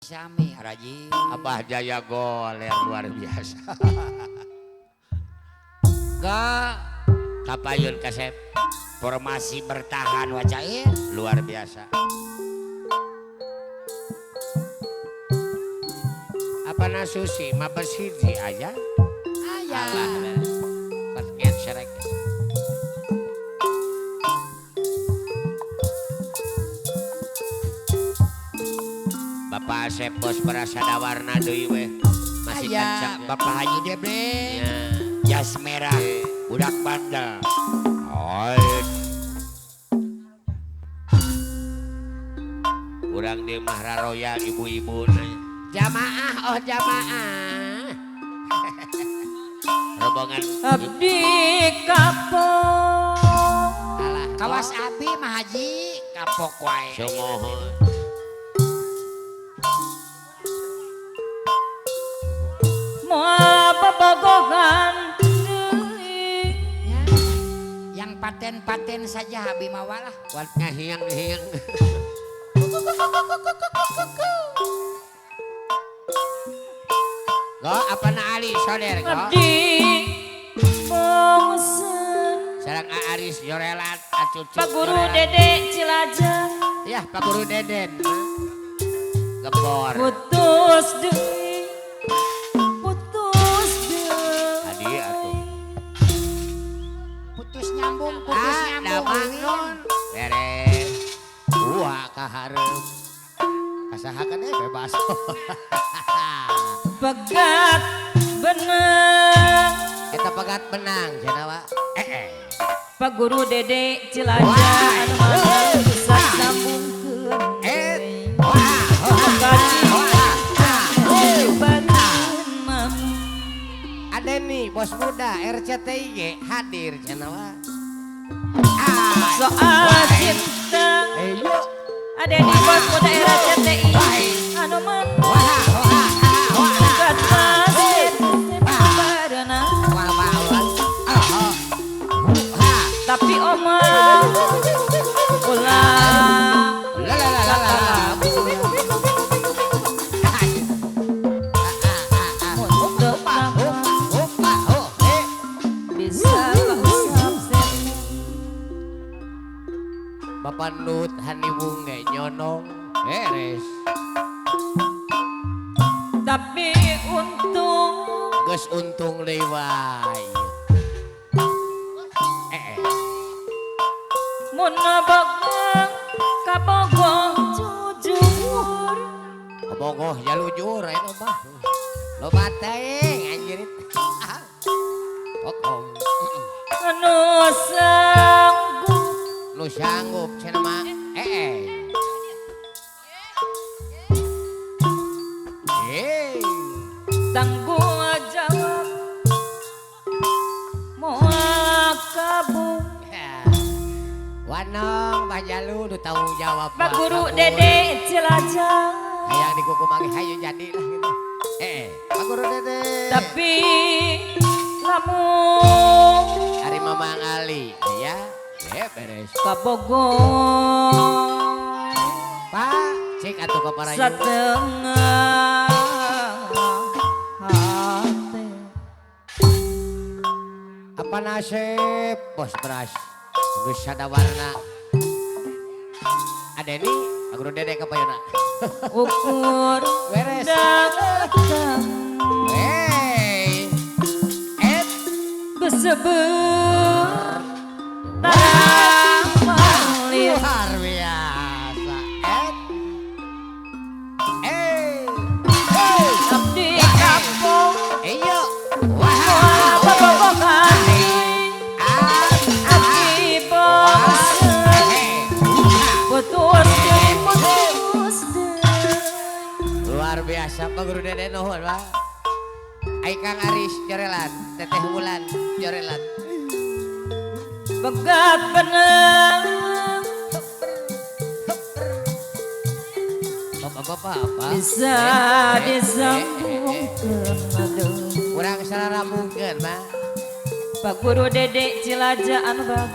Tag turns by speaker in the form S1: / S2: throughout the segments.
S1: sami Raji.
S2: Abah Jaya Goler luar biasa.
S1: Ga
S2: Kapayun kasep
S1: formasi bertahan wacain
S2: luar biasa. Apa nasusi mah bersiji aja.
S1: ayah.
S2: Basket serek. Bapak Asep bos berasa warna deui we. Masih
S1: Aya
S2: kencang.
S1: Bapak Haji Deble.
S2: Ya.
S1: Jas merah budak bandel.
S2: Oi. Urang di Mahra Royal ibu-ibu nanya.
S1: Jamaah oh jamaah.
S2: Rombongan
S3: Abdi kapok
S1: Alah, kawas abi mah Haji kapok wae.
S2: Songohon.
S3: moal bobogohan deui.
S1: Ya. Yang paten-paten saja abi mah walah.
S2: Kuat ngahiang-hiang. Go apa na Ali soder go.
S3: Abdi bosen
S2: Sareng Aris Jorelat acucu.
S3: Pak Guru Dede Cilajang
S2: Ya Pak Guru Deden. Gebor.
S3: putus deui putus deui
S2: Adi atuh.
S1: Putus nyambung, putus nyambung.
S2: damang non. Beres. Wah kahareup. Kasahakeun bebas.
S3: pegat benang
S2: Kita pegat benang cenah wa.
S3: Pak Guru Dede Cilajang anu mangga bisa sambungkeun
S2: Ada nih bos muda RCTI hadir cenah wa.
S3: soal cinta
S2: Yuk.
S3: ada di bos muda era CTI anu mangkat masjid barana tapi omah ulang bisa
S2: Bapak Nut Hani Bunge nyonong beres.
S3: tapi untung
S2: Geus untung deui wae.
S3: mun bogang kabogong jujur
S2: Bogoh jalujur eta mah. Loba teuing anjir. Pokong.
S3: anu sanggup
S2: Nu sanggup cenah mah.
S3: tanggung jawab moal kabung
S2: Wanong Bajalu nu tanggung jawab.
S3: Pak Guru Dede Cilajang
S2: Hayang di kuku mangge hayu jadi lah gitu. Pak Guru Dede.
S3: tapi lamun
S2: Ari Mamang Ali ya. Beres.
S3: kabogong
S2: Pak, cek atuh ka para
S3: setengah hati
S2: apa nasib bos beras geus sadawarna. Ada nih Pak Guru Dede kapayuna.
S3: ukur
S2: Beres.
S3: datang
S2: Hey.
S3: kesebut tarang malir
S2: Luar biasa.
S3: abdi kapok
S2: Iyo.
S3: moal bobogohan abdi bosen putus deui putus deui
S2: Luar biasa Pak Guru Dede nuhun Pak. Ai Kang Aris Jorelan, Teteh Wulan Jorelan.
S3: pegat benang
S2: Bapak apa?
S3: bisa disambungkeun aduh
S2: Urang sarara mungkin Pak.
S3: Pak Guru Dede Cilajang anu bager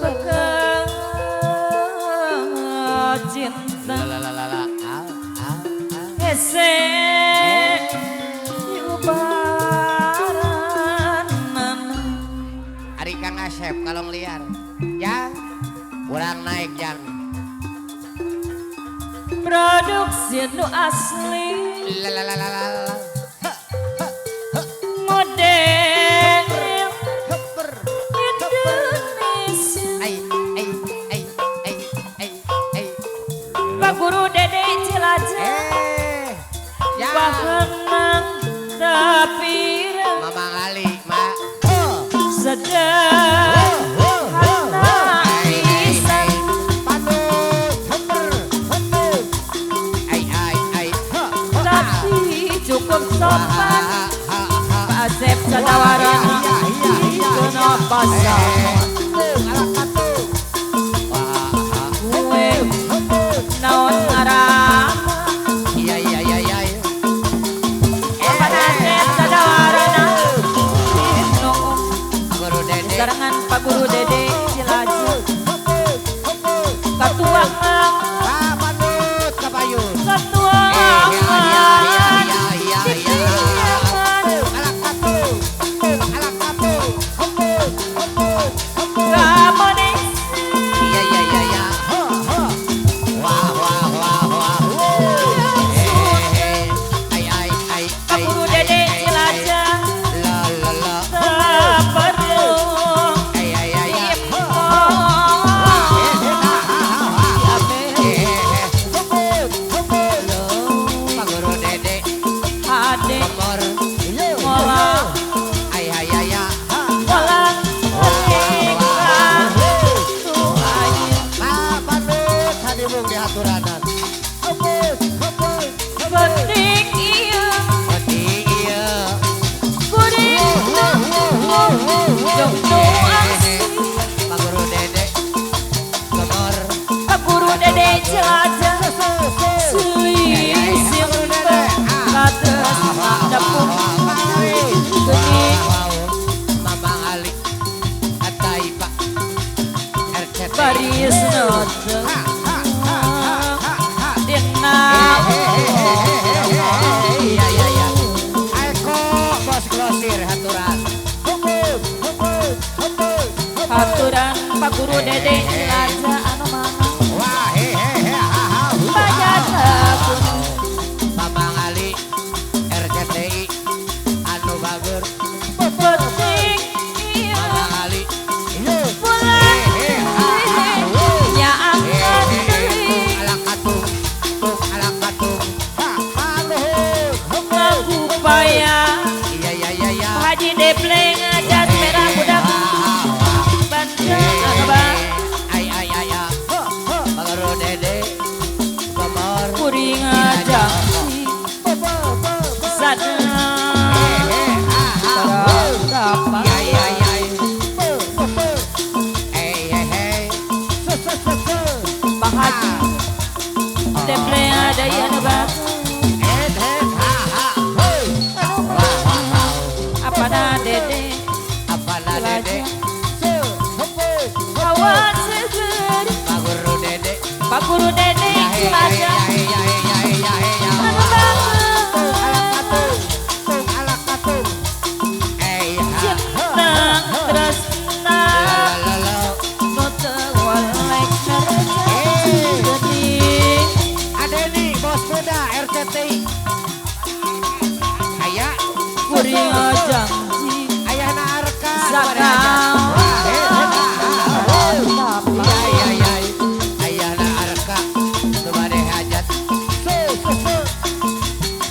S3: pegang cinta
S2: Lalalala.
S3: hese Yubaran
S2: Ari Kang Asep kalong liar. Jang, kurang naik jang.
S3: Produksi nu asli
S2: Lalalala.
S3: model
S2: Heper.
S3: Indonesia
S2: Ai.
S3: Pak Guru Dede Cilacap
S2: Ya.
S3: Bahenang tapi
S2: Mamang Ali, Mak.
S3: sedang pisan tapi cukup sopan Pak Asep Sadawaran kenapa gue naon arah Pak Asep Sadawaran serangan Pak Guru Dede Cilacap ketua Ramones Pak Guru Dede Cilacap perlu Ade ngolah ngolah penting iya kuring jong nuansi Pak Guru Dede Cilacap suisim kates dapur gening baris noteng dina aturan Pak Guru Dede Cilacap anu mana banyak pun
S2: Mamang Ali RCTI anu bager
S3: penting iya
S2: Mamang Ali
S3: pulang nya angkat deui
S2: alak katung
S3: ngupaya
S2: iya
S3: Haji Depleng jas merah budak bandeng abang
S2: Bagaro Dede Komor
S3: kuring aja sadar dapat Pak Haji Depleng ada yang batu apa dah Dede Cilacap awas segera
S2: Bagaro Dede
S3: Pak Guru Dede Cilacap anu banget cinta tresna nu teu walek geuning
S2: Adeni bos muda RCTI aya
S3: kuring janji
S2: ayahna Arka
S3: sakal
S2: ayahna Arka subade hajat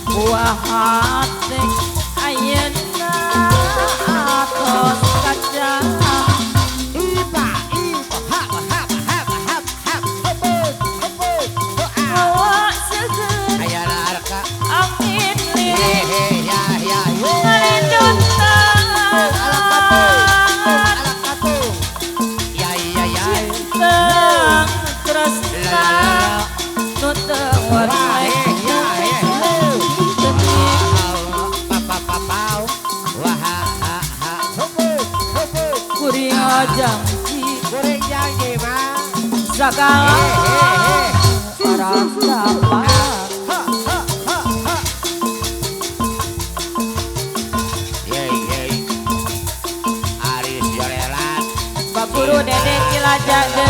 S3: buah hati ayeuna atos kaca hawa seger
S2: ayahna Arka
S3: angin lirik
S2: ya
S3: ngalindun tangan teng tresna nu teu walek kuring janji segala orang dapat jaga